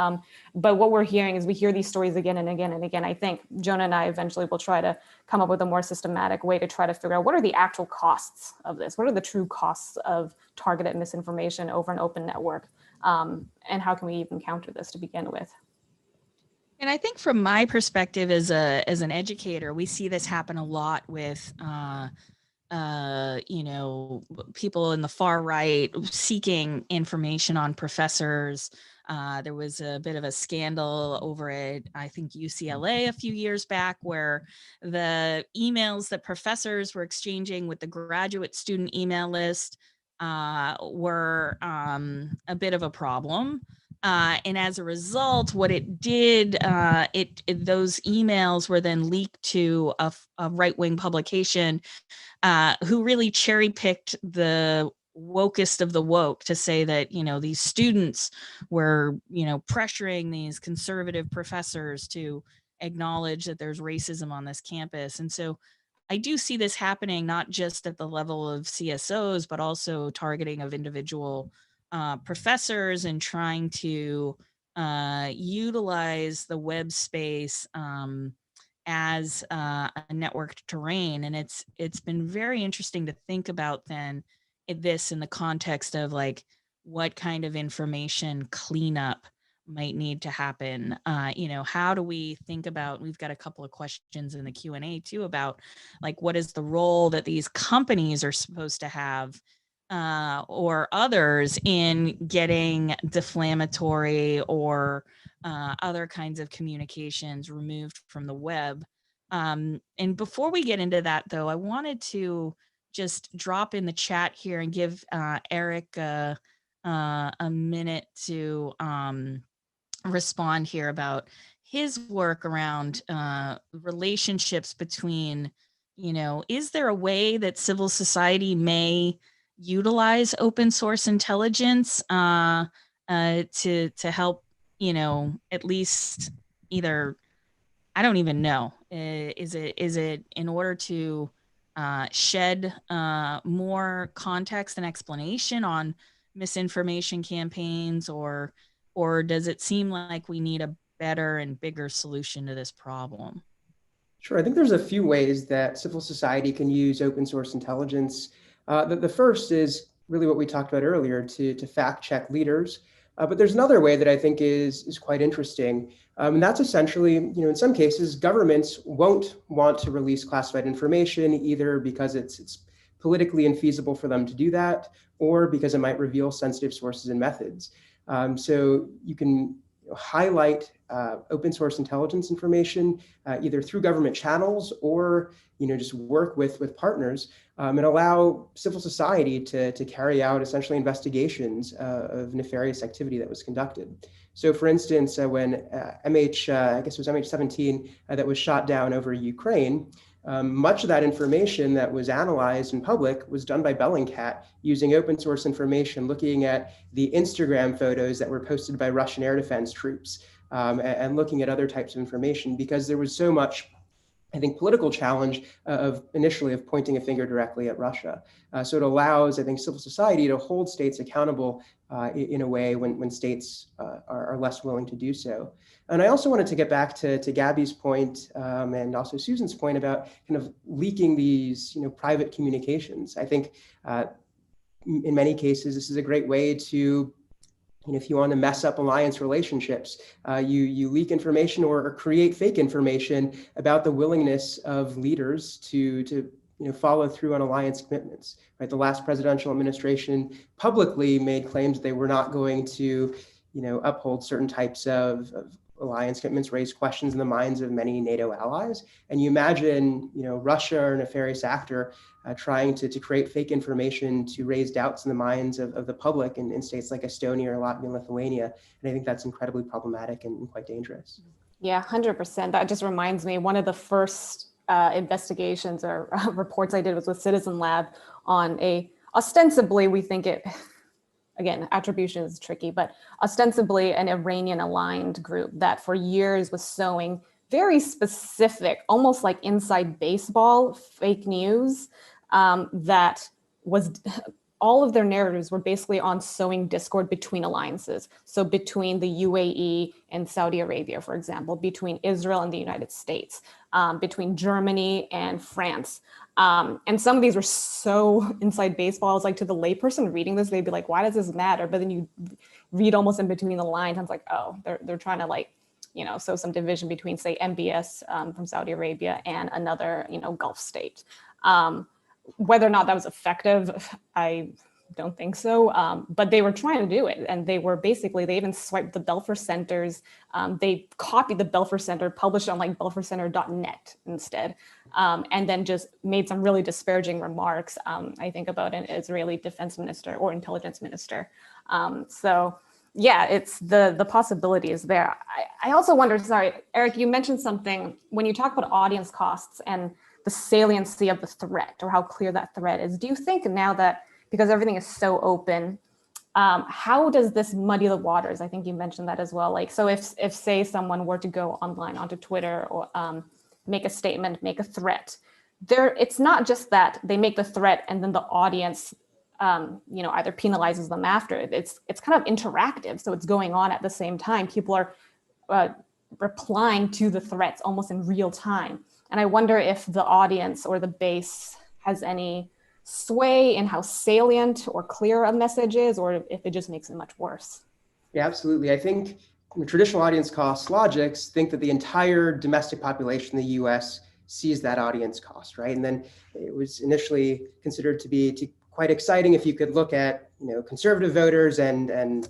But what we're hearing is we hear these stories again and again and again. I think Joan and I eventually will try to come up with a more systematic way to try to figure out what are the actual costs of this? What are the true costs of targeted misinformation over an open network? And how can we even counter this to begin with? And I think from my perspective as an educator, we see this happen a lot with people in the far right seeking information on professors. There was a bit of a scandal over at, I think, UCLA a few years back, where the emails that professors were exchanging with the graduate student email list were a bit of a problem. And as a result, what it did, those emails were then leaked to a right-wing publication who really cherry-picked the wokest of the woke to say that, these students were, pressuring these conservative professors to acknowledge that there's racism on this campus. And so I do see this happening not just at the level of CSOs, but also targeting of individual professors and trying to utilize the web space as a networked terrain. And it's been very interesting to think about then this in the context of like what kind of information cleanup might need to happen. How do we think about, we've got a couple of questions in the Q&A too about like what is the role that these companies are supposed to have or others in getting defamatory or other kinds of communications removed from the web. And before we get into that, though, I wanted to just drop in the chat here and give Erik a minute to respond here about his work around relationships between, is there a way that civil society may utilize open source intelligence to help, at least either, I don't even know, is it in order to shed more context and explanation on misinformation campaigns, or does it seem like we need a better and bigger solution to this problem? Sure, I think there's a few ways that civil society can use open source intelligence. The first is really what we talked about earlier, to fact check leaders. But there's another way that I think is quite interesting. And that's essentially, in some cases, governments won't want to release classified information either because it's politically infeasible for them to do that, or because it might reveal sensitive sources and methods. So you can highlight open source intelligence information either through government channels or just work with partners and allow civil society to carry out essentially investigations of nefarious activity that was conducted. So for instance, when I guess it was MH17 that was shot down over Ukraine, much of that information that was analyzed in public was done by Bellingcat using open source information, looking at the Instagram photos that were posted by Russian air defense troops and looking at other types of information, because there was so much, I think, political challenge initially of pointing a finger directly at Russia. So it allows, I think, civil society to hold states accountable in a way when states are less willing to do so. And I also wanted to get back to Gabby's point and also Susan's point about kind of leaking these private communications. I think in many cases, this is a great way to, if you want to mess up alliance relationships, you leak information or create fake information about the willingness of leaders to follow through on alliance commitments. Right, the last presidential administration publicly made claims they were not going to, uphold certain types of alliance commitments, raised questions in the minds of many NATO allies. And you imagine, Russia or a nefarious actor trying to create fake information to raise doubts in the minds of the public in states like Estonia or Latvia and Lithuania. And I think that's incredibly problematic and quite dangerous. Yeah, 100%. That just reminds me, one of the first investigations or reports I did was with Citizen Lab on ostensibly, we think it, again, attribution is tricky, but ostensibly an Iranian aligned group that for years was sowing very specific, almost like inside baseball, fake news that was, all of their narratives were basically on sowing discord between alliances. So between the UAE and Saudi Arabia, for example, between Israel and the United States, between Germany and France. And some of these were so inside baseball. I was like, to the layperson reading this, they'd be like, why does this matter? But then you read almost in between the lines, and it's like, oh, they're trying to sow some division between, say, MBS from Saudi Arabia and another, Gulf state. Whether or not that was effective, I don't think so. But they were trying to do it. And they even swiped the Belfer Centers. They copied the Belfer Center, published it on like belfercenter.net instead. And then just made some really disparaging remarks, I think, about an Israeli defense minister or intelligence minister. So yeah, it's the possibility is there. I also wonder, sorry, Erik, you mentioned something when you talk about audience costs and the saliency of the threat or how clear that threat is. Do you think now that, because everything is so open, how does this muddy the waters? I think you mentioned that as well. Like, so if say someone were to go online onto Twitter or make a statement, make a threat, it's not just that they make the threat and then the audience either penalizes them after. It's kind of interactive. So it's going on at the same time. People are replying to the threats almost in real time. And I wonder if the audience or the base has any sway in how salient or clear a message is, or if it just makes it much worse. Yeah, absolutely. I think traditional audience cost logics think that the entire domestic population in the US sees that audience cost, right? And then it was initially considered to be quite exciting if you could look at conservative voters and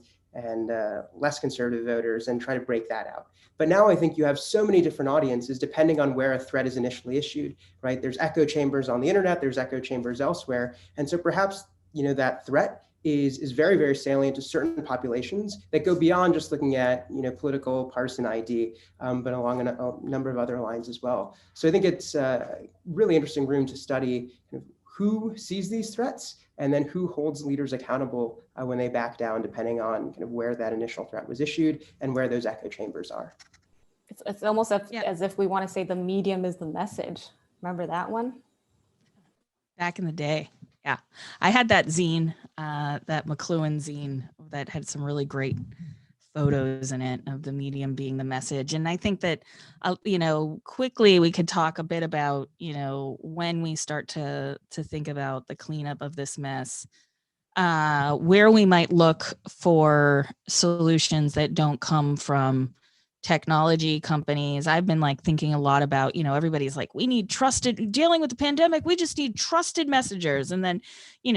less conservative voters and try to break that out. But now I think you have so many different audiences depending on where a threat is initially issued, right? There's echo chambers on the internet, there's echo chambers elsewhere. And so perhaps, that threat is very, very salient to certain populations that go beyond just looking at, political partisan ID, but along a number of other lines as well. So I think it's a really interesting room to study who sees these threats and then who holds leaders accountable when they back down, depending on kind of where that initial threat was issued and where those echo chambers are. It's almost as if we want to say the medium is the message. Remember that one? Back in the day. Yeah. I had that zine, that McLuhan zine that had some really great photos in it of the medium being the message. And I think that, quickly we could talk a bit about, when we start to think about the cleanup of this mess, where we might look for solutions that don't come from technology companies. I've been thinking a lot about, everybody's like, we need trusted, dealing with the pandemic, we just need trusted messengers. And then,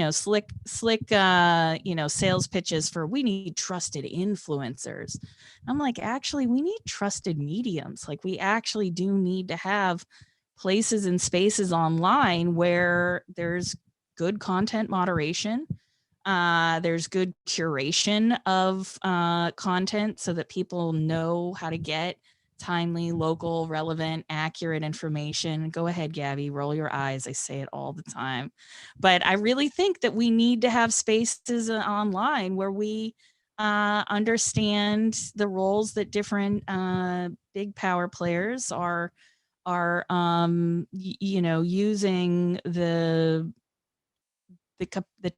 slick, sales pitches for, we need trusted influencers. I'm like, actually, we need trusted mediums. We actually do need to have places and spaces online where there's good content moderation. There's good curation of content so that people know how to get timely, local, relevant, accurate information. Go ahead, Gabby, roll your eyes. I say it all the time. But I really think that we need to have spaces online where we understand the roles that different big power players are using the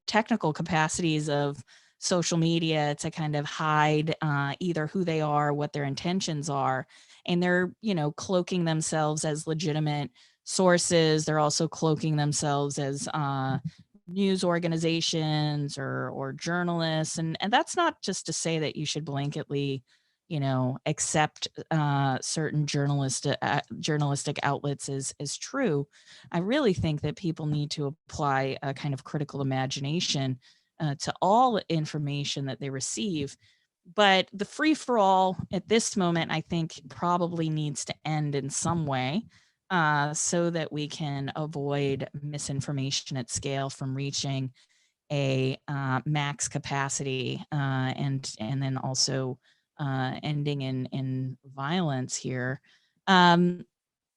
technical capacities of social media to kind of hide either who they are, what their intentions are. And they're, cloaking themselves as legitimate sources. They're also cloaking themselves as news organizations or journalists. And that's not just to say that you should blanketly, accept certain journalistic outlets as true. I really think that people need to apply a kind of critical imagination to all information that they receive. But the free for all at this moment, I think, probably needs to end in some way, so that we can avoid misinformation at scale from reaching a max capacity, and then also ending in violence here.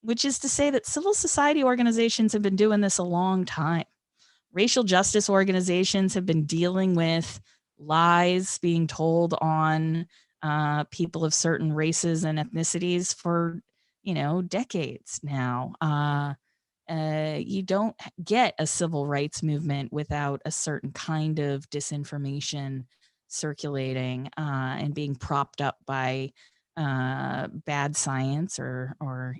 Which is to say that civil society organizations have been doing this a long time. Racial justice organizations have been dealing with lies being told on people of certain races and ethnicities for, decades now. You don't get a civil rights movement without a certain kind of disinformation circulating and being propped up by bad science or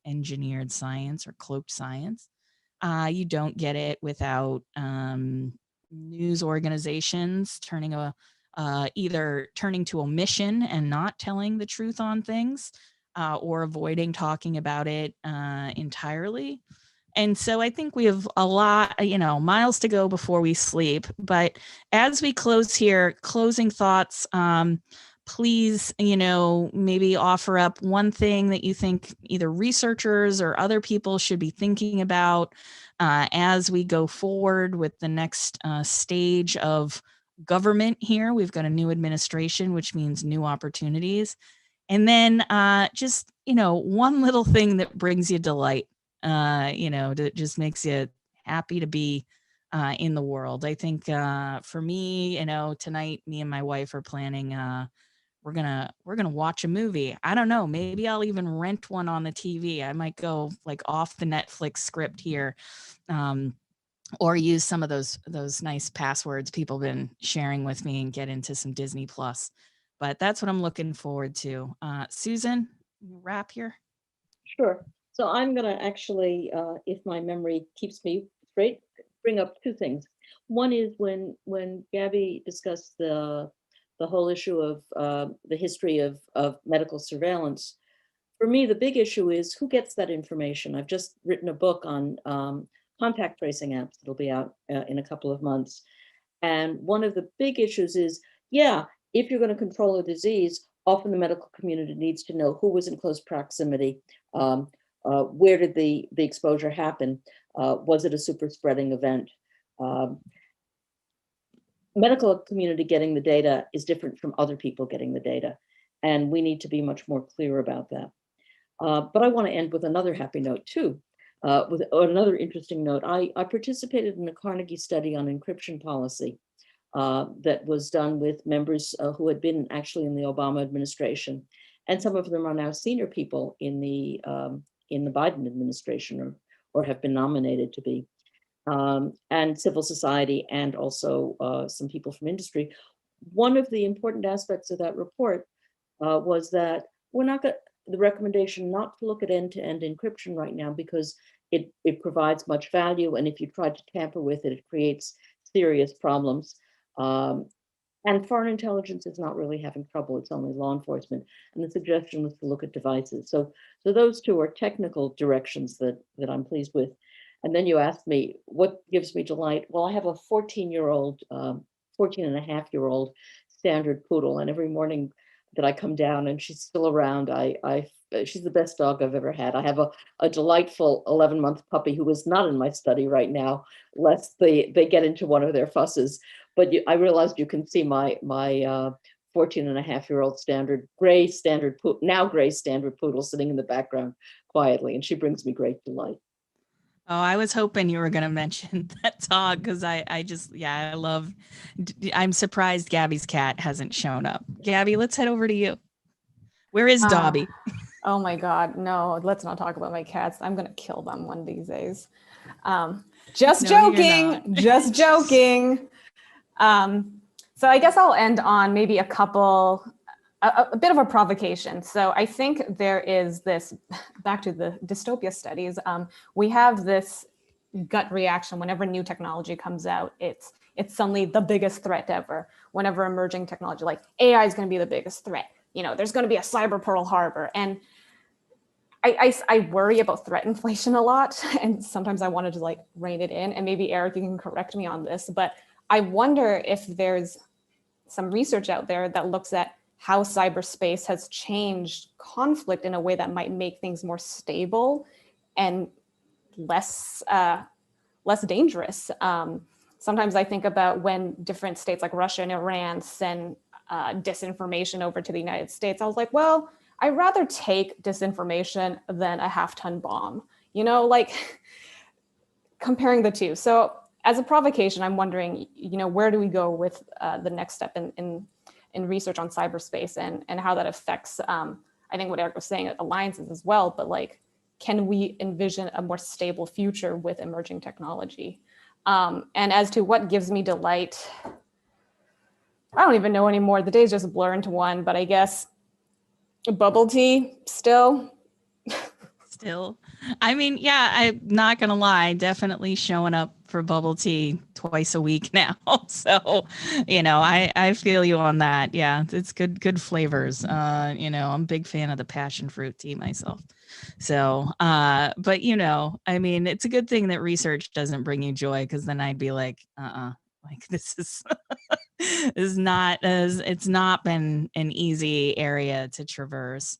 engineered science or cloaked science. You don't get it without news organizations either turning to omission and not telling the truth on things, or avoiding talking about it entirely. And so I think we have a lot, miles to go before we sleep. But as we close here, closing thoughts, please, maybe offer up one thing that you think either researchers or other people should be thinking about as we go forward with the next stage of government here. We've got a new administration, which means new opportunities. And then just, one little thing that brings you delight, that just makes you happy to be in the world. I think for me, tonight, me and my wife are planning, we're gonna watch a movie. I don't know, maybe I'll even rent one on the TV. I might go like off the Netflix script here, or use some of those nice passwords people have been sharing with me and get into some Disney Plus. But that's what I'm looking forward to. Susan, wrap here. Sure. So I'm going to actually, if my memory keeps me straight, bring up two things. One is when Gabby discussed the whole issue of the history of medical surveillance. For me, the big issue is who gets that information. I've just written a book on contact tracing apps. It'll be out in a couple of months. And one of the big issues is, if you're going to control a disease, often the medical community needs to know who was in close proximity, where did the exposure happen, was it a super spreading event? Medical community getting the data is different from other people getting the data, and we need to be much more clear about that. But I want to end with another happy note too, with another interesting note. I participated in a Carnegie study on encryption policy that was done with members who had been actually in the Obama administration, and some of them are now senior people in the Biden administration or have been nominated to be. And civil society, and also some people from industry. One of the important aspects of that report was that we're not going the recommendation not to look at end-to-end encryption right now because it provides much value, and if you try to tamper with it, it creates serious problems. And foreign intelligence is not really having trouble; it's only law enforcement. And the suggestion was to look at devices. So those two are technical directions that I'm pleased with. And then you asked me, what gives me delight? Well, I have a 14-year-old, 14 and a half-year-old standard poodle. And every morning that I come down and she's still around, she's the best dog I've ever had. I have a delightful 11-month puppy who is not in my study right now, lest they get into one of their fusses. But I realized you can see my 14 and a half-year-old gray standard poodle sitting in the background quietly. And she brings me great delight. Oh, I was hoping you were going to mention that dog because I'm surprised Gabby's cat hasn't shown up. Gabby, let's head over to you. Where is Dobby? Oh my God, no, let's not talk about my cats. I'm going to kill them one of these days. Just joking. So I guess I'll end on maybe a bit of a provocation. So I think there is this, back to the dystopia studies, we have this gut reaction whenever new technology comes out. It's suddenly the biggest threat ever. Whenever emerging technology, like AI is going to be the biggest threat. There's going to be a cyber Pearl Harbor. And I worry about threat inflation a lot. And sometimes I wanted to like rein it in. And maybe Erik, you can correct me on this, but I wonder if there's some research out there that looks at how cyberspace has changed conflict in a way that might make things more stable and less dangerous. Sometimes I think about when different states like Russia and Iran send disinformation over to the United States. I was like, well, I'd rather take disinformation than a half-ton bomb, like comparing the two. So as a provocation, I'm wondering, where do we go with the next step in research on cyberspace and how that affects, I think what Erik was saying, alliances as well, but like, can we envision a more stable future with emerging technology? And as to what gives me delight, I don't even know anymore. The days just blur into one, but I guess bubble tea still. I mean, yeah, I'm not going to lie, definitely showing up for bubble tea twice a week now. So, I feel you on that. Yeah, it's good flavors. I'm a big fan of the passion fruit tea myself. So, but I mean, it's a good thing that research doesn't bring you joy, because then I'd be like, like this is it's not been an easy area to traverse.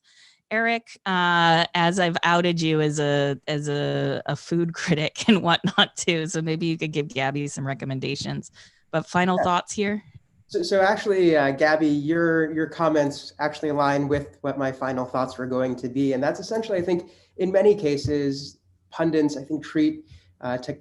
Erik, as I've outed you as a food critic and whatnot too, so maybe you could give Gabby some recommendations. But final thoughts here. So actually, Gabby, your comments actually align with what my final thoughts were going to be, and that's essentially, I think, in many cases, pundits, I think, treat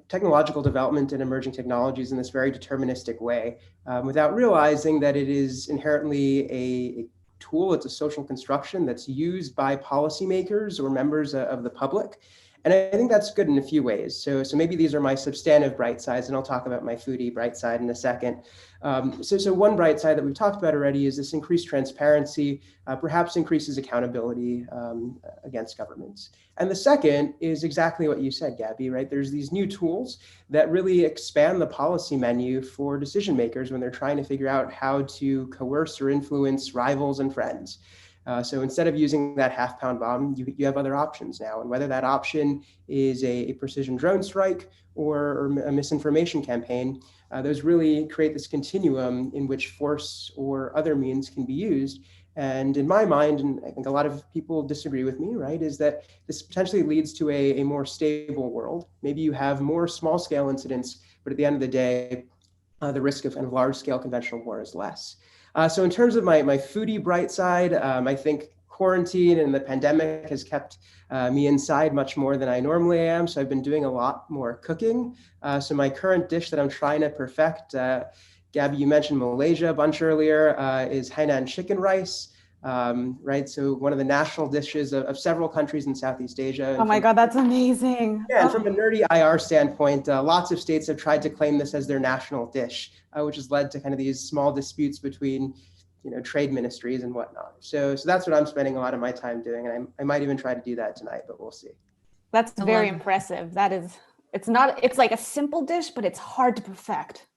technological development and emerging technologies in this very deterministic way, without realizing that it is inherently a tool. It's a social construction that's used by policymakers or members of the public. And I think that's good in a few ways. So maybe these are my substantive bright sides, and I'll talk about my foodie bright side in a second. So one bright side that we've talked about already is this increased transparency, perhaps increases accountability against governments. And the second is exactly what you said, Gabby, right? There's these new tools that really expand the policy menu for decision makers when they're trying to figure out how to coerce or influence rivals and friends. So instead of using that half-pound bomb, you have other options now. And whether that option is a precision drone strike or a misinformation campaign, those really create this continuum in which force or other means can be used. And in my mind, and I think a lot of people disagree with me, right, is that this potentially leads to a more stable world. Maybe you have more small-scale incidents, but at the end of the day, the risk of large-scale conventional war is less. So in terms of my foodie bright side, I think quarantine and the pandemic has kept me inside much more than I normally am. So I've been doing a lot more cooking. So my current dish that I'm trying to perfect, Gabby, you mentioned Malaysia a bunch earlier, is Hainan chicken rice. Right, so one of the national dishes of several countries in Southeast Asia. Oh my God, that's amazing. Yeah, and from a nerdy IR standpoint, lots of states have tried to claim this as their national dish, which has led to kind of these small disputes between, trade ministries and whatnot. So that's what I'm spending a lot of my time doing, and I might even try to do that tonight, but we'll see. That's very impressive. That is, it's like a simple dish, but it's hard to perfect.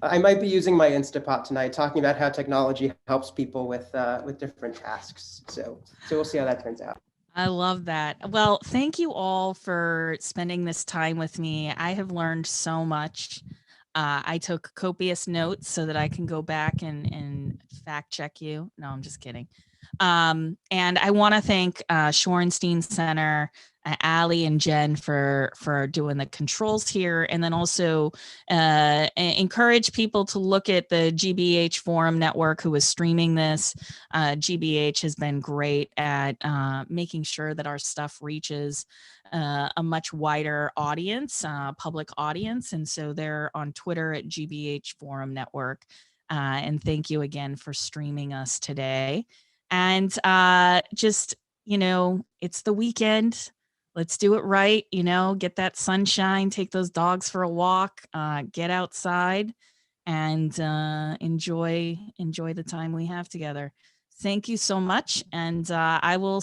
I might be using my Instapot tonight, talking about how technology helps people with different tasks. So we'll see how that turns out. I love that. Well, thank you all for spending this time with me. I have learned so much. I took copious notes so that I can go back and fact check you. No, I'm just kidding. And I want to thank Shorenstein Center, Ali and Jen for doing the controls here, and then also encourage people to look at the GBH Forum Network, who is streaming this. GBH has been great at making sure that our stuff reaches a much wider audience, public audience, and so they're on Twitter at GBH Forum Network. And thank you again for streaming us today. And just, it's the weekend. Let's do it right. Get that sunshine, take those dogs for a walk, get outside, and enjoy the time we have together. Thank you so much. And I will